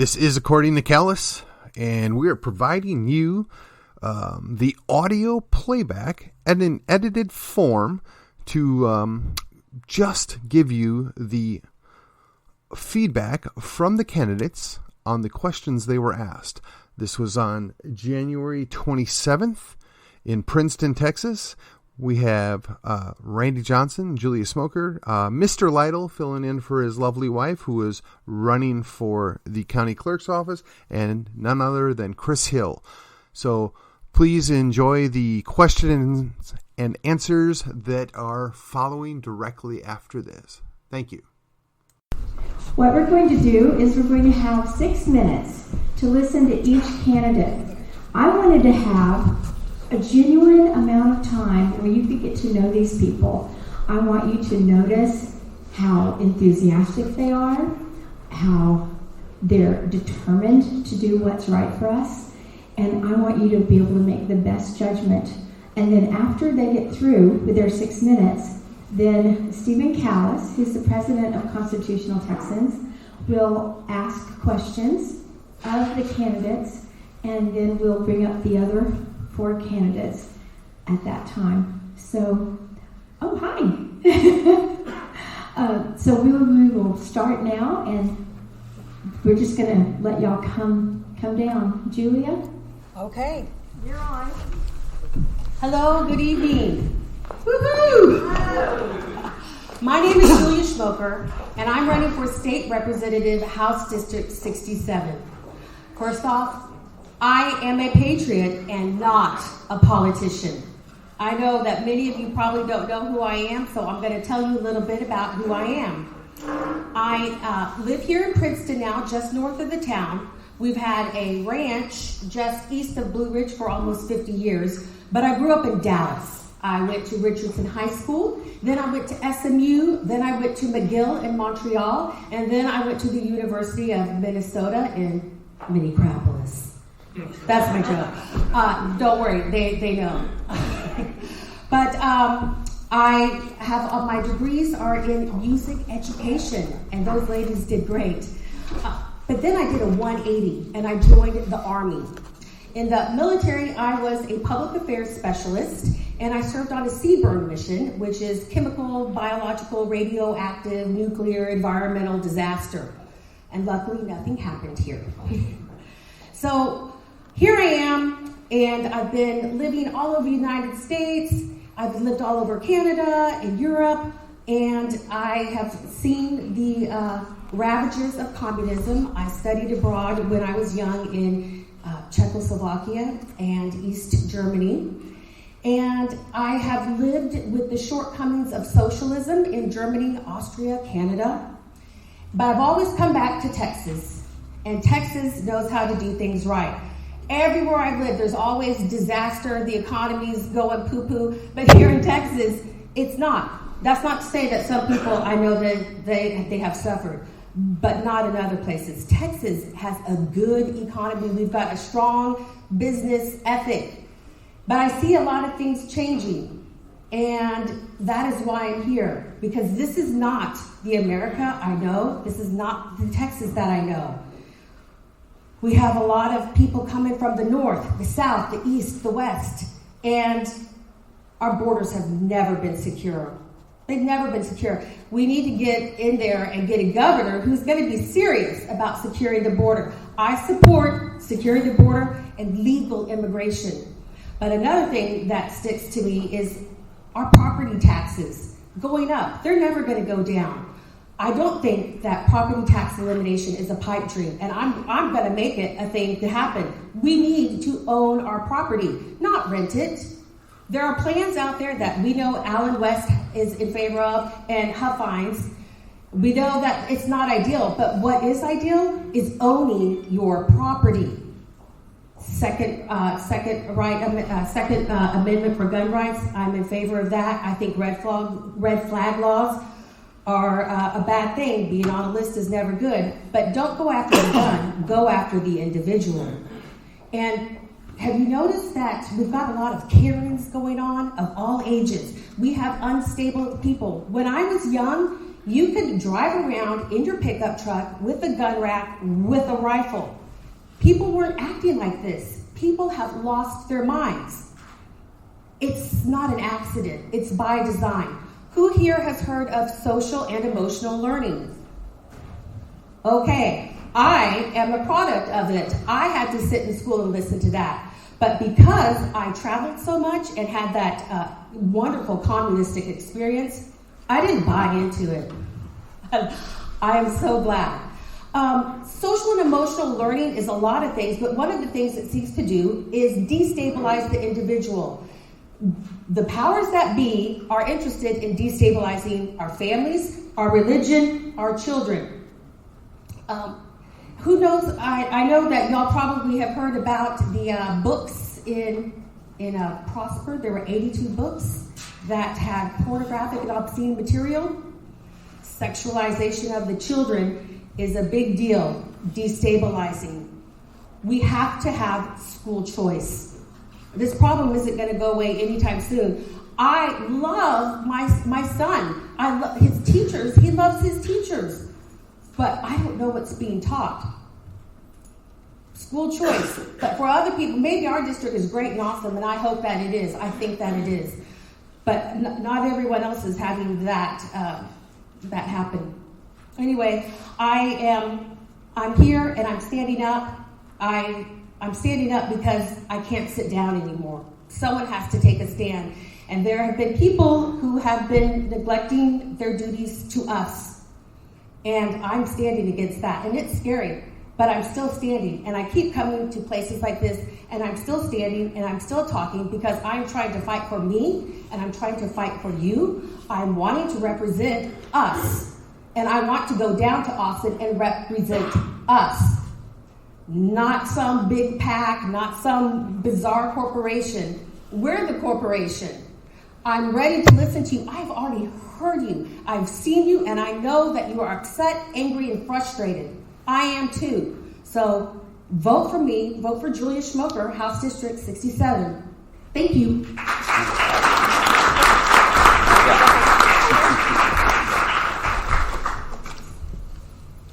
This is According to Callis, and we are providing you the audio playback in an edited form to just give you the feedback from the candidates on the questions they were asked. This was on January 27th in Princeton, Texas. We have Randy Johnson, Julia Schmoker, Mr. Lytle filling in for his lovely wife who is running for the county clerk's office, and none other than Chris Hill. So please enjoy the questions and answers that are following directly after this. Thank you. What we're going to do is we're going to have 6 minutes to listen to each candidate. I wanted to have a genuine amount of time where you could get to know these people. I want you to notice how enthusiastic they are, how they're determined to do what's right for us, and I want you to be able to make the best judgment. And then after they get through with their 6 minutes, then Stephen Callis, who's the president of Constitutional Texans, will ask questions of the candidates, and then we'll bring up the other 4 candidates at that time. So, oh, hi. So we will start now, and we're just going to let y'all come down. Julia? Okay. You're on. Hello, good evening. Woohoo! My name is Julia Schmoker, and I'm running for State Representative, House District 67. First off, I am a patriot and not a politician. I know that many of you probably don't know who I am, so I'm going to tell you a little bit about who I am. I live here in Princeton now, just north of the town. We've had a ranch just east of Blue Ridge for almost 50 years, but I grew up in Dallas. I went to Richardson High School, then I went to SMU, then I went to McGill in Montreal, and then I went to the University of Minnesota in Minneapolis. That's my joke. Don't worry, they know. But I have my degrees are in music education, and those ladies did great. But then I did a 180, and I joined the Army. In the military, I was a public affairs specialist, and I served on a CBRN mission, which is chemical, biological, radioactive, nuclear, environmental disaster. And luckily, nothing happened here. So here I am, and I've been living all over the United States. I've lived all over Canada and Europe, and I have seen the ravages of communism. I studied abroad when I was young in Czechoslovakia and East Germany. And I have lived with the shortcomings of socialism in Germany, Austria, Canada. But I've always come back to Texas, and Texas knows how to do things right. Everywhere I've lived, there's always disaster, the economy's going poo-poo, but here in Texas, it's not. That's not to say that some people, I know that they have suffered, but not in other places. Texas has a good economy. We've got a strong business ethic. But I see a lot of things changing, and that is why I'm here, because this is not the America I know. This is not the Texas that I know. We have a lot of people coming from the north, the south, the east, the west, and our borders have never been secure. They've never been secure. We need to get in there and get a governor who's going to be serious about securing the border. I support securing the border and legal immigration. But another thing that sticks to me is our property taxes going up. They're never going to go down. I don't think that property tax elimination is a pipe dream, and I'm going to make it a thing to happen. We need to own our property, not rent it. There are plans out there that we know Alan West is in favor of, and Huffines. We know that it's not ideal, but what is ideal is owning your property. Second Amendment for gun rights, I'm in favor of that. I think red flag laws are a bad thing. Being on a list is never good. But don't go after the gun, go after the individual. And have you noticed that we've got a lot of Karens going on of all ages? We have unstable people. When I was young, You could drive around in your pickup truck with a gun rack, with a rifle. People weren't acting like this. People have lost their minds. It's not an accident. It's by design. Who here has heard of social and emotional learning? Okay, I am a product of it. I had to sit in school and listen to that. But because I traveled so much and had that wonderful communistic experience, I didn't buy into it. I am so glad. Social and emotional learning is a lot of things, but one of the things it seeks to do is destabilize the individual. The powers that be are interested in destabilizing our families, our religion, our children. Who knows? I know that y'all probably have heard about the books in Prosper. There were 82 books that had pornographic and obscene material. Sexualization of the children is a big deal, destabilizing. We have to have school choice. This problem isn't going to go away anytime soon. I love my son. I love his teachers. He loves his teachers. But I don't know what's being taught. School choice. But for other people, maybe our district is great and awesome, and I hope that it is. I think that it is. But not everyone else is having that happen. Anyway, I'm here and I'm standing up. I'm standing up because I can't sit down anymore. Someone has to take a stand. And there have been people who have been neglecting their duties to us. And I'm standing against that. And it's scary, but I'm still standing. And I keep coming to places like this, and I'm still standing, and I'm still talking because I'm trying to fight for me, and I'm trying to fight for you. I'm wanting to represent us. And I want to go down to Austin and represent us. Not some big PAC, not some bizarre corporation. We're the corporation. I'm ready to listen to you. I've already heard you. I've seen you, and I know that you are upset, angry, and frustrated. I am too. So vote for me. Vote for Julia Schmoker, House District 67. Thank you.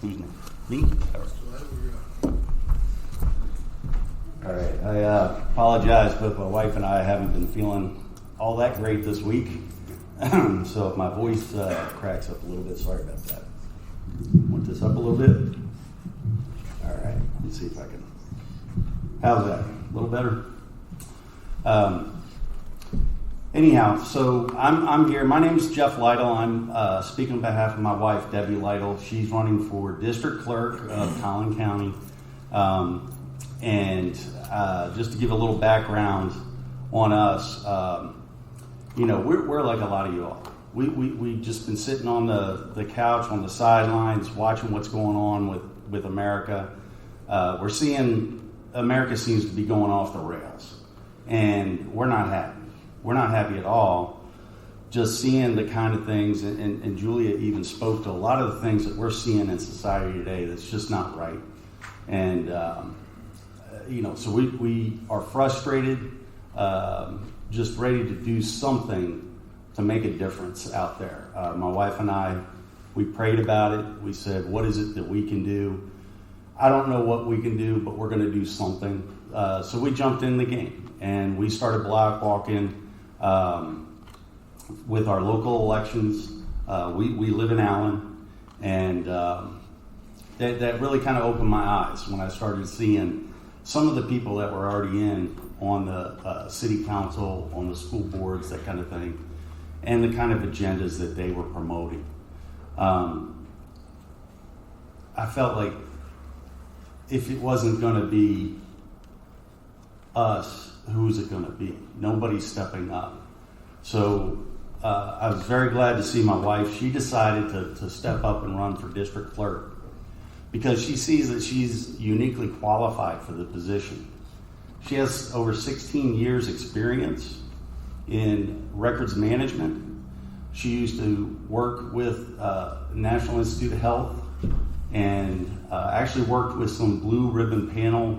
Who's next? Me? All right. I apologize, but my wife and I haven't been feeling all that great this week. So if my voice cracks up a little bit, sorry about that. Want this up a little bit? All right. Let's see if I can. How's that? A little better? Anyhow, so I'm here. My name is Jeff Lytle. I'm speaking on behalf of my wife, Debbie Lytle. She's running for District Clerk of Collin County. And just to give a little background on us, we're like a lot of you all. We've just been sitting on the couch, on the sidelines, watching what's going on with America. We're seeing America seems to be going off the rails. And we're not happy. We're not happy at all. Just seeing the kind of things, and Julia even spoke to a lot of the things that we're seeing in society today that's just not right. And, so we are frustrated, just ready to do something to make a difference out there. My wife and I, we prayed about it. We said, what is it that we can do? I don't know what we can do, but we're going to do something. So we jumped in the game, and we started block walking with our local elections. We live in Allen, and that really kind of opened my eyes when I started seeing some of the people that were already in on the city council, on the school boards, that kind of thing, and the kind of agendas that they were promoting. I felt like if it wasn't going to be us, who's it going to be? Nobody's stepping up. So I was very glad to see my wife. She decided to step up and run for district clerk because she sees that she's uniquely qualified for the position. She has over 16 years experience in records management. She used to work with National Institute of Health and actually worked with some blue ribbon panel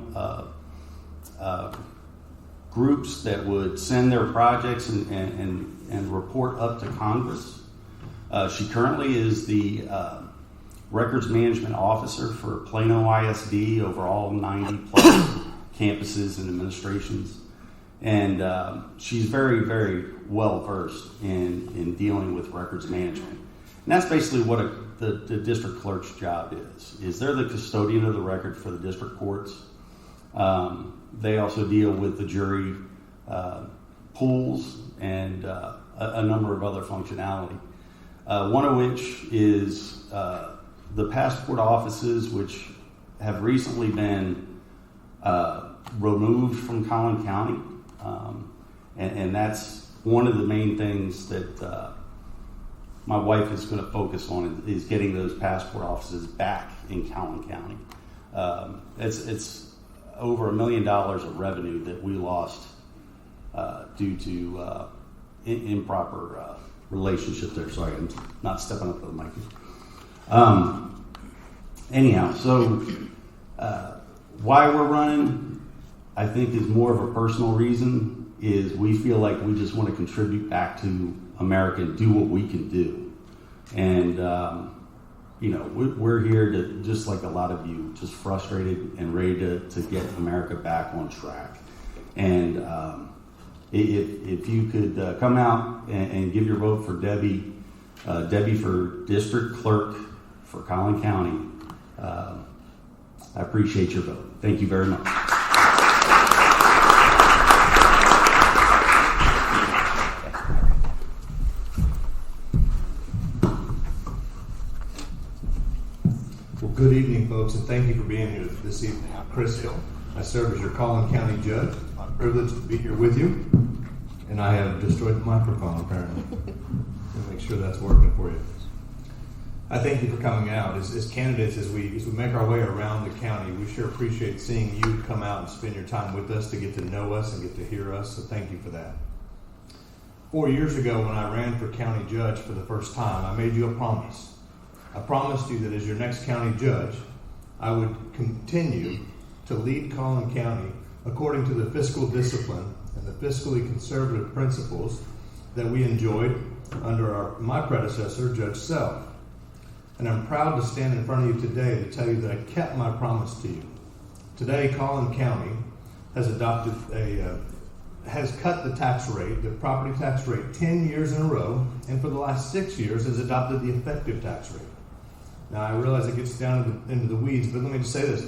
groups that would send their projects and report up to Congress. She currently is the records management officer for Plano ISD over all 90 plus campuses and administrations. And she's very, very well versed in dealing with records management. And that's basically what the district clerk's job is they're the custodian of the record for the district courts. They also deal with the jury pools and a number of other functionality. One of which is the passport offices, which have recently been removed from Collin County. And that's one of the main things that my wife is going to focus on is getting those passport offices back in Collin County. It's over $1 million of revenue that we lost due to improper relationship there. Sorry, I'm not stepping up to the mic. Anyhow, so why we're running, I think, is more of a personal reason. Is we feel like we just want to contribute back to America and do what we can do. And we're here to, just like a lot of you, just frustrated and ready to get America back on track. And if you could come out and give your vote for Debbie for district clerk for Collin County, I appreciate your vote. Thank you very much. Good evening, folks, and thank you for being here this evening. I'm Chris Hill. I serve as your Collin County judge. I'm privileged to be here with you, and I have destroyed the microphone, apparently. We'll make sure that's working for you. I thank you for coming out. As candidates, as we make our way around the county, we sure appreciate seeing you come out and spend your time with us to get to know us and get to hear us, so thank you for that. 4 years ago, when I ran for county judge for the first time, I made you a promise. I promised you that as your next county judge, I would continue to lead Collin County according to the fiscal discipline and the fiscally conservative principles that we enjoyed under my predecessor, Judge Self. And I'm proud to stand in front of you today to tell you that I kept my promise to you. Today, Collin County has has cut the tax rate, the property tax rate, 10 years in a row, and for the last 6 years has adopted the effective tax rate. Now, I realize it gets down into the weeds, but let me just say this.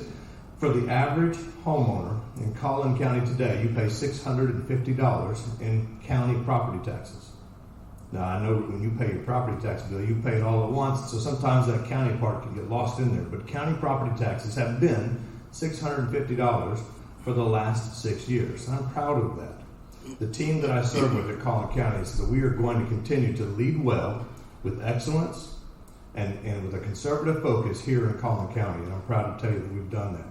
For the average homeowner in Collin County today, you pay $650 in county property taxes. Now, I know when you pay your property tax bill, you pay it all at once, so sometimes that county part can get lost in there. But county property taxes have been $650 for the last 6 years, and I'm proud of that. The team that I serve with at Collin County says that we are going to continue to lead well with excellence and with a conservative focus here in Collin County, and I'm proud to tell you that we've done that.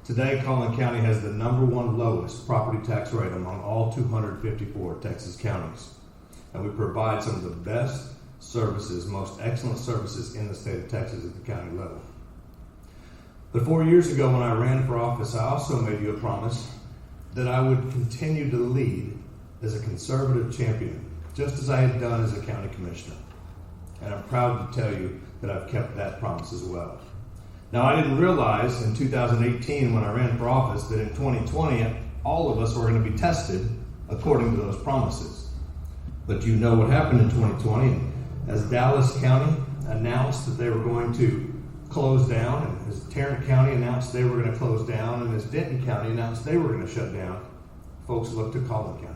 Today, Collin County has the #1 lowest property tax rate among all 254 Texas counties. And we provide some of the best services, most excellent services in the state of Texas at the county level. But 4 years ago when I ran for office, I also made you a promise that I would continue to lead as a conservative champion, just as I had done as a county commissioner. And I'm proud to tell you that I've kept that promise as well. Now, I didn't realize in 2018 when I ran for office that in 2020, all of us were going to be tested according to those promises. But you know what happened in 2020. As Dallas County announced that they were going to close down, and as Tarrant County announced they were going to close down, and as Denton County announced they were going to shut down, folks looked to Collin County.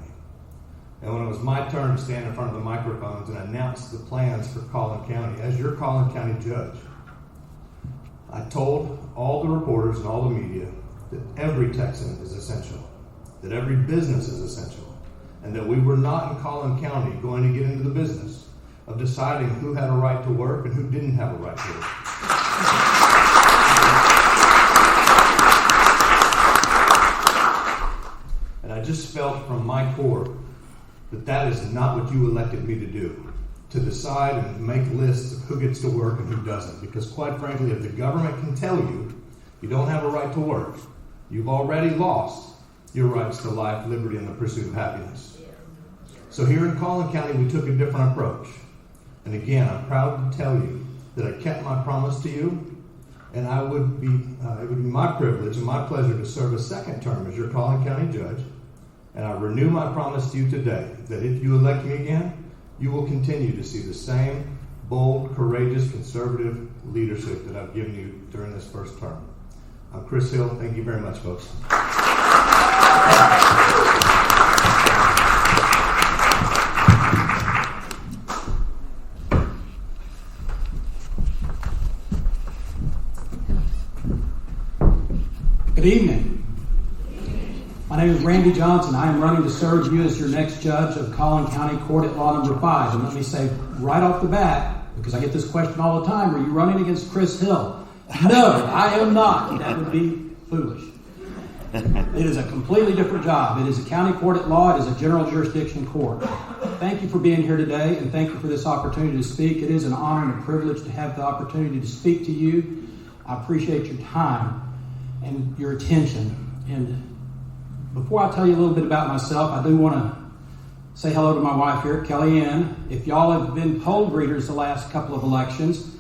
And when it was my turn to stand in front of the microphones and announce the plans for Collin County, as your Collin County judge, I told all the reporters and all the media that every Texan is essential, that every business is essential, and that we were not in Collin County going to get into the business of deciding who had a right to work and who didn't have a right to work. And I just felt from my core that that is not what you elected me to do, to decide and make lists of who gets to work and who doesn't. Because quite frankly, if the government can tell you you don't have a right to work, you've already lost your rights to life, liberty, and the pursuit of happiness. So here in Collin County, we took a different approach. And again, I'm proud to tell you that I kept my promise to you, and it would be my privilege and my pleasure to serve a second term as your Collin County Judge. And I renew my promise to you today that if you elect me again, you will continue to see the same bold, courageous, conservative leadership that I've given you during this first term. I'm Chris Hill. Thank you very much, folks. Good evening. My name is Randy Johnson. I am running to serve you as your next judge of Collin County Court at Law Number 5. And let me say right off the bat, because I get this question all the time, are you running against Chris Hill? No, I am not. That would be foolish. It is a completely different job. It is a county court at law. It is a general jurisdiction court. Thank you for being here today, and thank you for this opportunity to speak. It is an honor and a privilege to have the opportunity to speak to you. I appreciate your time and your attention. And before I tell you a little bit about myself, I do want to say hello to my wife here, Kelly Ann. If y'all have been poll greeters the last couple of elections,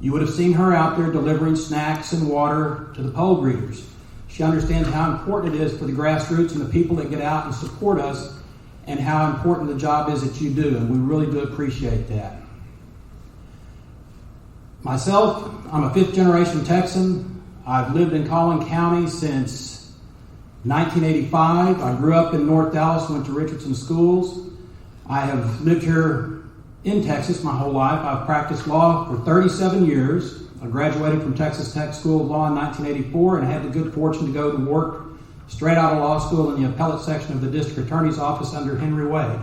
you would have seen her out there delivering snacks and water to the poll greeters. She understands how important it is for the grassroots and the people that get out and support us, and how important the job is that you do, and we really do appreciate that. Myself, I'm a fifth-generation Texan. I've lived in Collin County since 1985. I grew up in North Dallas, went to Richardson schools. I have lived here in Texas my whole life. I've practiced law for 37 years. I graduated from Texas Tech School of Law in 1984 and had the good fortune to go to work straight out of law school in the appellate section of the district attorney's office under Henry Wade.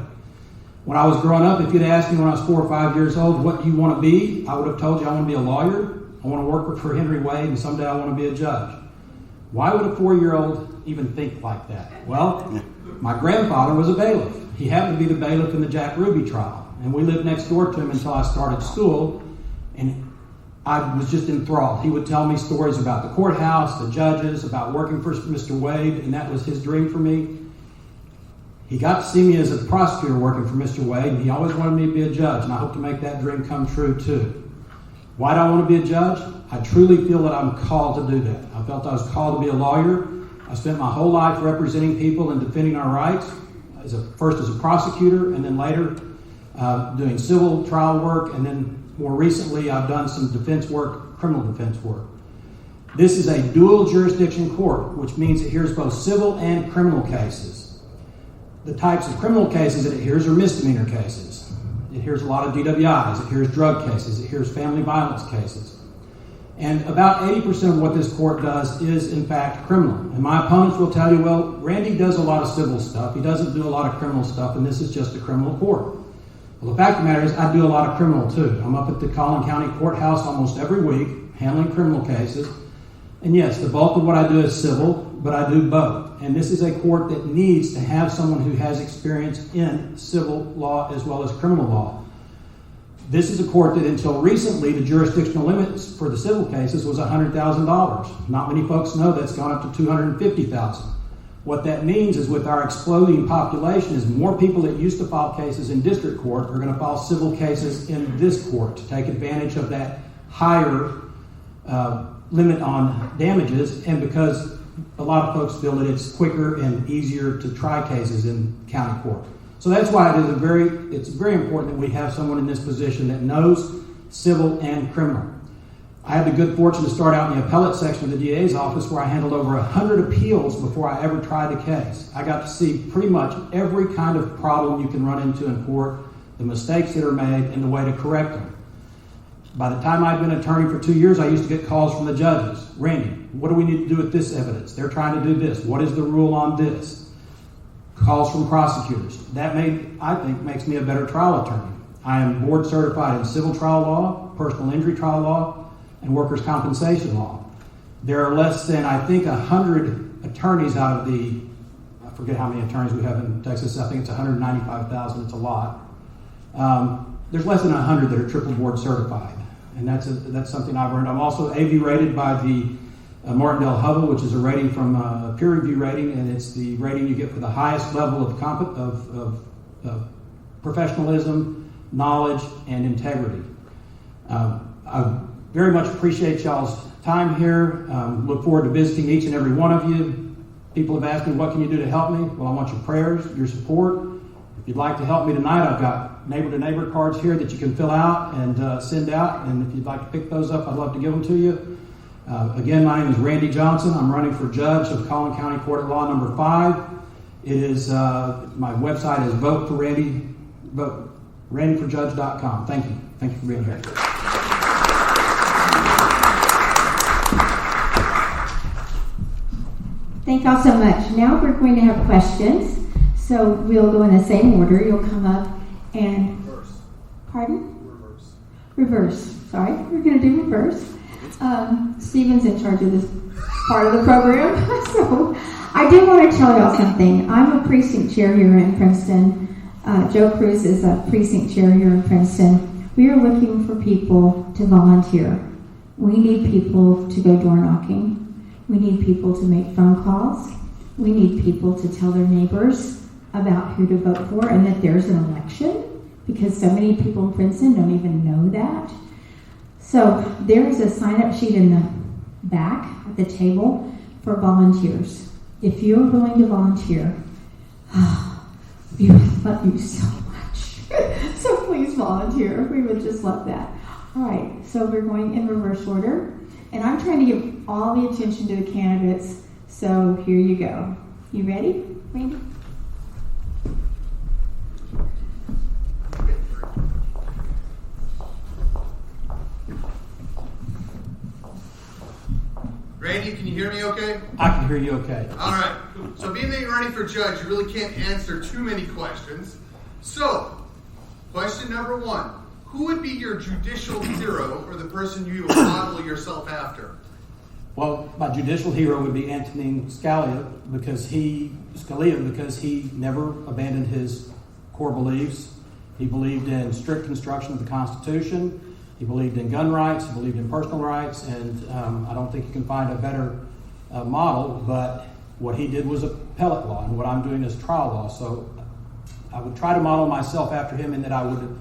When I was growing up, if you'd asked me when I was 4 or 5 years old, what do you want to be? I would have told you I want to be a lawyer. I want to work for Henry Wade, and someday I want to be a judge. Why would a 4-year-old even think like that? Well, my grandfather was a bailiff. He happened to be the bailiff in the Jack Ruby trial, and we lived next door to him until I started school, and I was just enthralled. He would tell me stories about the courthouse, the judges, about working for Mr. Wade, and that was his dream for me. He got to see me as a prosecutor working for Mr. Wade, and he always wanted me to be a judge, and I hope to make that dream come true too. Why do I want to be a judge? I truly feel that I'm called to do that. I felt I was called to be a lawyer. I spent my whole life representing people and defending our rights, first as a prosecutor, and then later doing civil trial work, and then more recently I've done some defense work, criminal defense work. This is a dual jurisdiction court, which means it hears both civil and criminal cases. The types of criminal cases that it hears are misdemeanor cases. It hears a lot of DWIs, it hears drug cases, it hears family violence cases. And about 80% of what this court does is, in fact, criminal. And my opponents will tell you, well, Randy does a lot of civil stuff. He doesn't do a lot of criminal stuff, and this is just a criminal court. Well, the fact of the matter is, I do a lot of criminal, too. I'm up at the Collin County Courthouse almost every week, handling criminal cases. And yes, the bulk of what I do is civil, but I do both. And this is a court that needs to have someone who has experience in civil law as well as criminal law. This is a court that until recently, the jurisdictional limits for the civil cases was $100,000. Not many folks know that's gone up to $250,000. What that means is with our exploding population is more people that used to file cases in district court are going to file civil cases in this court to take advantage of that higher limit on damages, and because a lot of folks feel that it's quicker and easier to try cases in county court. So that's why it's very important that we have someone in this position that knows civil and criminal. I had the good fortune to start out in the appellate section of the DA's office, where I handled over 100 appeals before I ever tried a case. I got to see pretty much every kind of problem you can run into in court, the mistakes that are made, and the way to correct them. By the time I'd been attorney for 2 years, I used to get calls from the judges. Randy, what do we need to do with this evidence? They're trying to do this. What is the rule on this? Calls from prosecutors. That I think makes me a better trial attorney. I am board certified in civil trial law, personal injury trial law, and workers' compensation law. There are less than, I think, 100 attorneys out of the, I forget how many attorneys we have in Texas. I think it's 195,000. It's a lot. There's less than 100 that are triple board certified. And that's something I've earned. I'm also AV rated by the Martindale-Hubbell, which is a rating from a peer review rating, and it's the rating you get for the highest level of professionalism, knowledge, and integrity. I very much appreciate y'all's time here. Look forward to visiting each and every one of you. People have asked me, what can you do to help me? Well, I want your prayers, your support. If you'd like to help me tonight, I've got neighbor-to-neighbor cards here that you can fill out and send out. And if you'd like to pick those up, I'd love to give them to you. Again, my name is Randy Johnson. I'm running for judge of Collin County Court at Law number 5. It is, my website is randyforjudge.com. Thank you. Thank you for being here. Thank y'all so much. Now we're going to have questions. So we'll go in the same order. You'll come up and... Reverse. Pardon? Reverse. Reverse. Sorry. We're going to do reverse. Stephen's in charge of this part of the program. So I do want to tell y'all something. I'm a precinct chair here in Princeton. Joe Cruz is a precinct chair here in Princeton. We are looking for people to volunteer. We need people to go door knocking. We need people to make phone calls. We need people to tell their neighbors about who to vote for and that there's an election, because so many people in Princeton don't even know that. So there is a sign-up sheet in the back at the table for volunteers. If you're willing to volunteer, we would love you so much. So please volunteer. We would just love that. All right, so we're going in reverse order. And I'm trying to give all the attention to the candidates. So here you go. You ready, Randy? Randy, can you hear me okay? I can hear you okay. All right. So being that you're running for judge, you really can't answer too many questions. So, question number 1. Who would be your judicial hero or the person you would model yourself after? Well, my judicial hero would be Antonin Scalia because he never abandoned his core beliefs. He believed in strict construction of the Constitution. He believed in gun rights. He believed in personal rights. And I don't think you can find a better model. But what he did was appellate law, and what I'm doing is trial law. So I would try to model myself after him in that I would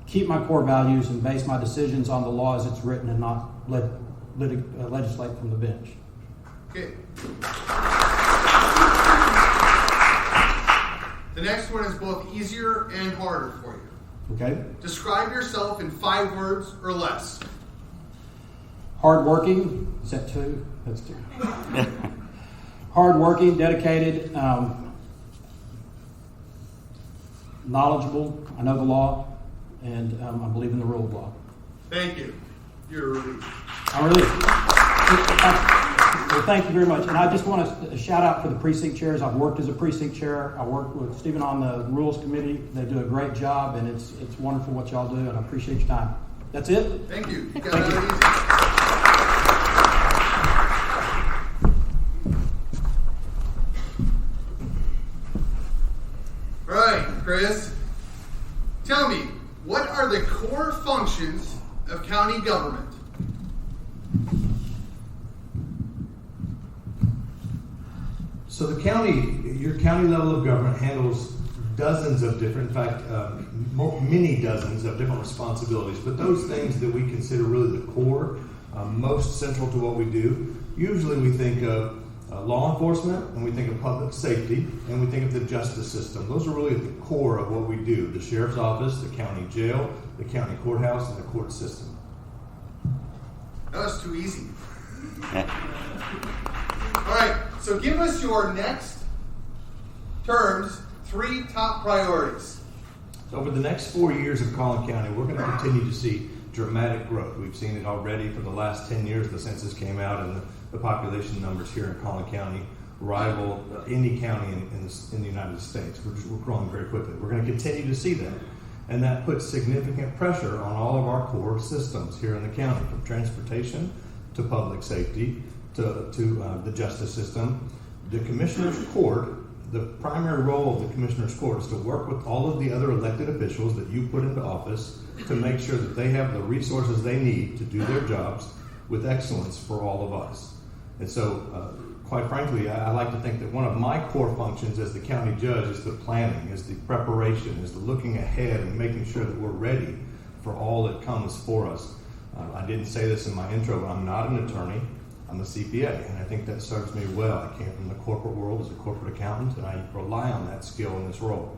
keep my core values and base my decisions on the law as it's written and not legislate from the bench. Okay. The next one is both easier and harder for you. Okay. Describe yourself in 5 words or less. Hardworking. Is that 2? That's 2. Hardworking, dedicated, knowledgeable. I know the law, and I believe in the rule of law. Thank you. You're a relief. I'm relieved. Well, thank you very much. And I just want to shout out for the precinct chairs. I've worked as a precinct chair. I worked with Stephen on the rules committee. They do a great job, and it's wonderful what y'all do, and I appreciate your time. That's it? Thank you. You got Thank it you. easy. All right, Chris. Tell me, what are the core functions of county government? So the county, your county level of government handles dozens of different, in fact, many dozens of different responsibilities. But those things that we consider really the core, most central to what we do, usually we think of law enforcement, and we think of public safety, and we think of the justice system. Those are really at the core of what we do. The sheriff's office, the county jail, the county courthouse, and the court system. That was too easy. All right, so give us your next term's 3 top priorities. So over the next 4 years of Collin County, we're going to continue to see dramatic growth. We've seen it already for the last 10 years. The census came out, and the population numbers here in Collin County rival any county in the United States. We're growing very quickly. We're going to continue to see that. And that puts significant pressure on all of our core systems here in the county, from transportation to public safety to the justice system. The Commissioner's Court, the primary role of the Commissioner's Court is to work with all of the other elected officials that you put into office to make sure that they have the resources they need to do their jobs with excellence for all of us. And so quite frankly, I like to think that one of my core functions as the county judge is the planning, is the preparation, is the looking ahead and making sure that we're ready for all that comes for us. I didn't say this in my intro, but I'm not an attorney. I'm a CPA, and I think that serves me well. I came from the corporate world as a corporate accountant, and I rely on that skill in this role.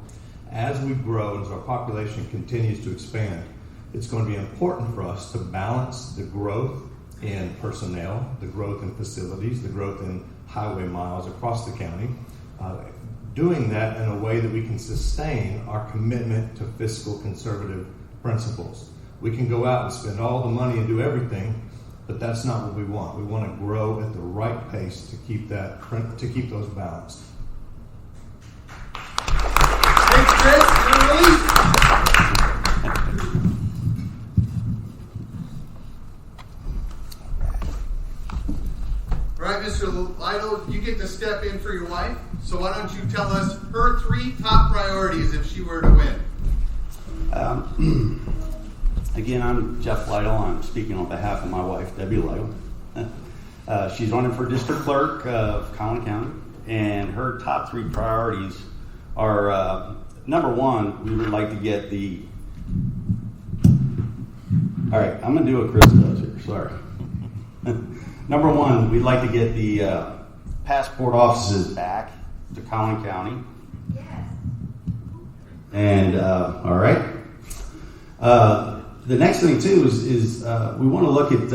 As we grow, as our population continues to expand, it's going to be important for us to balance the growth in personnel, the growth in facilities, the growth in highway miles across the county, doing that in a way that we can sustain our commitment to fiscal conservative principles. We can go out and spend all the money and do everything, but that's not what we want. We want to grow at the right pace to keep those balanced. Thanks, Chris. You're released. All right, Mr. Lytle, you get to step in for your wife. So why don't you tell us her 3 top priorities if she were to win? Again, I'm Jeff Lytle. I'm speaking on behalf of my wife, Debbie Lytle. She's running for district clerk of Collin County, and her top 3 priorities are, number 1, we would like to get the... All right, I'm going to do what Chris does here. Sorry. Number 1, we'd like to get the passport offices back to Collin County. Yes. And, all right. The next thing, too, is we want to look at,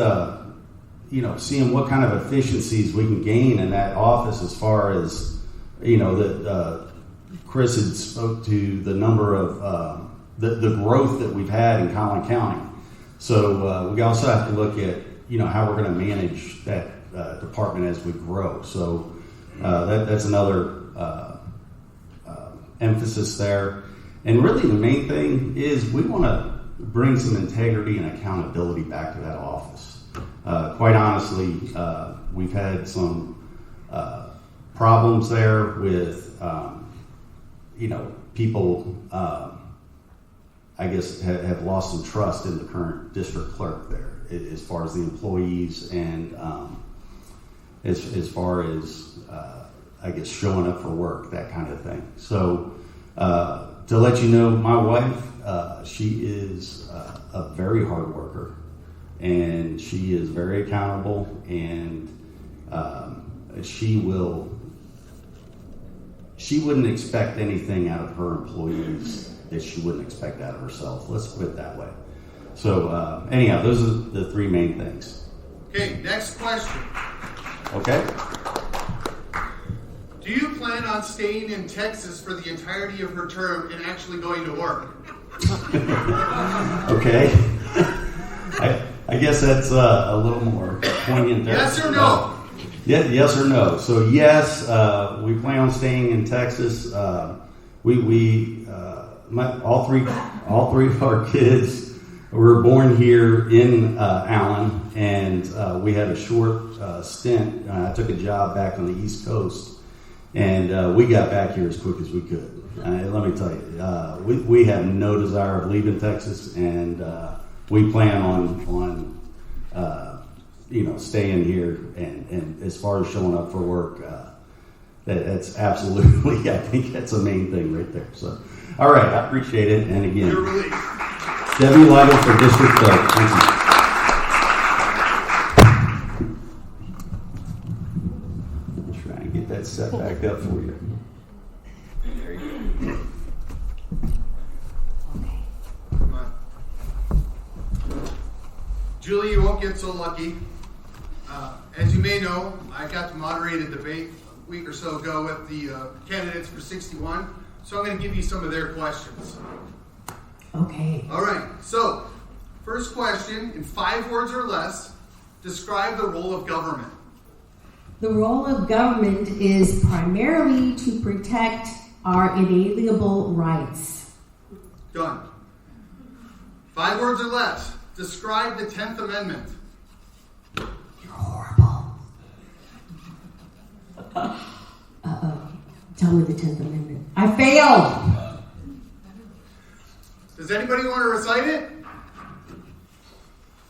seeing what kind of efficiencies we can gain in that office as far as, that Chris had spoke to the number of the growth that we've had in Collin County. So we also have to look at, how we're going to manage that department as we grow. So that's another emphasis there. And really the main thing is we want to bring some integrity and accountability back to that office. Quite honestly, we've had some problems there with, people, I guess, have lost some trust in the current district clerk there as far as the employees and as far as, I guess, showing up for work, that kind of thing. So to let you know, my wife, she is a very hard worker, and she is very accountable, and she wouldn't expect anything out of her employees that she wouldn't expect out of herself. Let's put it that way. So anyhow, those are the 3 main things. Okay, next question. Okay. Do you plan on staying in Texas for the entirety of her term and actually going to work? Okay. I guess that's a little more poignant there. Yes or no? Yes or no. So yes, we plan on staying in Texas. All three of our kids were born here in Allen, and we had a short stint. I took a job back on the East Coast, and we got back here as quick as we could. Let me tell you, we have no desire of leaving Texas, and we plan on staying here. And as far as showing up for work, that's absolutely, I think that's the main thing right there. So, all right, I appreciate it. And again, You're released. Debbie Lytle for District Clerk. Thank you. Try and get that set back up for you. There you go. Come on. Julie, you won't get so lucky. As you may know, I got to moderate a debate a week or so ago with the candidates for 61, so I'm going to give you some of their questions. Okay. All right, so first question, in 5 words or less, describe the role of government. The role of government is primarily to protect our inalienable rights. Done. 5 words or less, describe the 10th Amendment. You're horrible. Tell me the 10th Amendment. I failed. Does anybody want to recite it?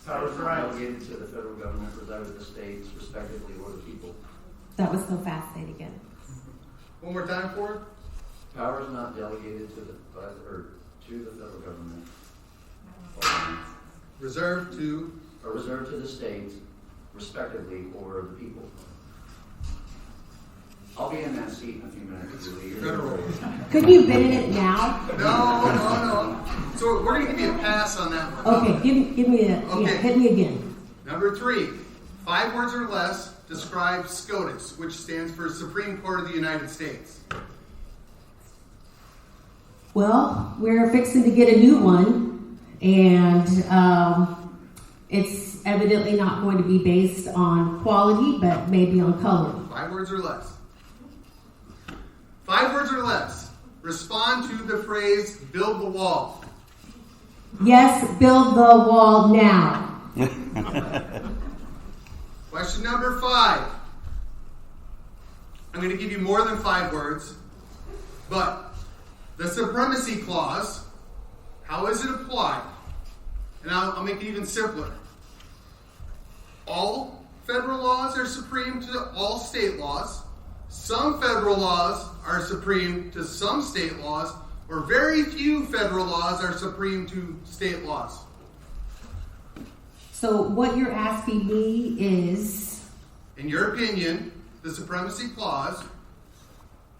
Powers delegated to the federal government reside with the states, respectively, or the people. That was so fast. Say it again. One more time for it. Power is not delegated to the federal government. Reserved to. Or reserved to the states, respectively, or the people. I'll be in that seat in a few minutes. Federal. Couldn't you been in it now? No. So we're going to give you a pass on that one. Okay, give me a. Okay. Yeah, hit me again. Number 3, 5 words or less describe SCOTUS, which stands for Supreme Court of the United States. Well, we're fixing to get a new one, and it's evidently not going to be based on quality, but maybe on color. 5 words or less. 5 words or less. Respond to the phrase, build the wall. Yes, build the wall now. Question number 5. I'm going to give you more than 5 words, but the Supremacy Clause, how is it applied? And I'll make it even simpler. All federal laws are supreme to all state laws. Some federal laws are supreme to some state laws, or very few federal laws are supreme to state laws. So what you're asking me is, In your opinion, the Supremacy Clause,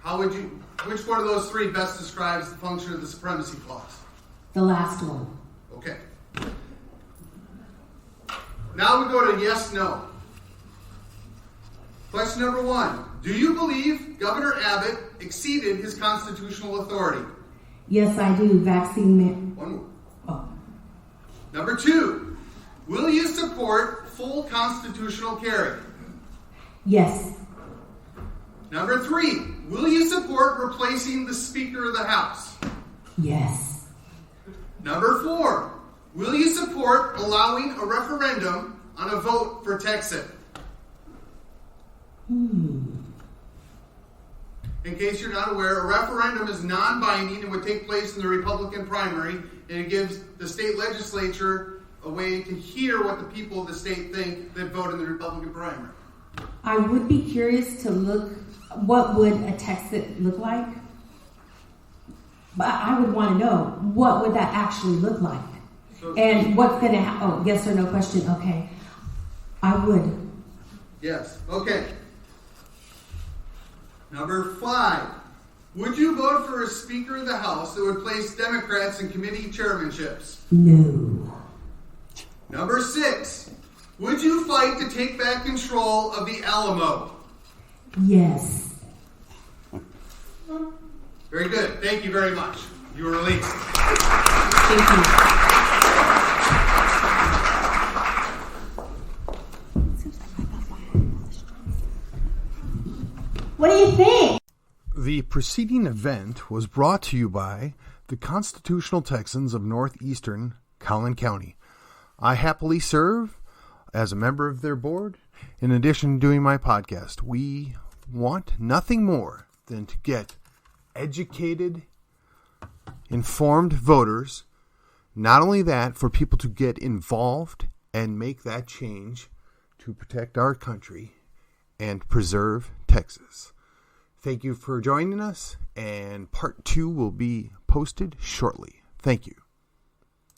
which one of those 3 best describes the function of the Supremacy Clause? the last one. Okay. Now we go to yes, no. Question number 1. Do you believe Governor Abbott exceeded his constitutional authority? Yes, I do. Vaccine. One more. Oh. Number 2. Will you support full constitutional carry? Yes. Number 3. Will you support replacing the Speaker of the House? Yes. Number 4. Will you support allowing a referendum on a vote for Texas? In case you're not aware, a referendum is non-binding and would take place in the Republican primary, and it gives the state legislature a way to hear what the people of the state think that vote in the Republican primary. I would be curious to look, what would a Texas look like? But I would want to know, what would that actually look like? And what's going to happen? Oh, yes or no question. Okay. I would. Yes. Okay. Number 5. Would you vote for a Speaker of the House that would place Democrats in committee chairmanships? No. Number 6. Would you fight to take back control of the Alamo? Yes. Very good. Thank you very much. You are released. Thank you. What do you think? The preceding event was brought to you by the Constitutional Texans of Northeastern Collin County. I happily serve as a member of their board. In addition to doing my podcast, we want nothing more than to get educated, informed voters. Not only that, for people to get involved and make that change to protect our country and preserve Texas. Thank you for joining us, and part 2 will be posted shortly. Thank you.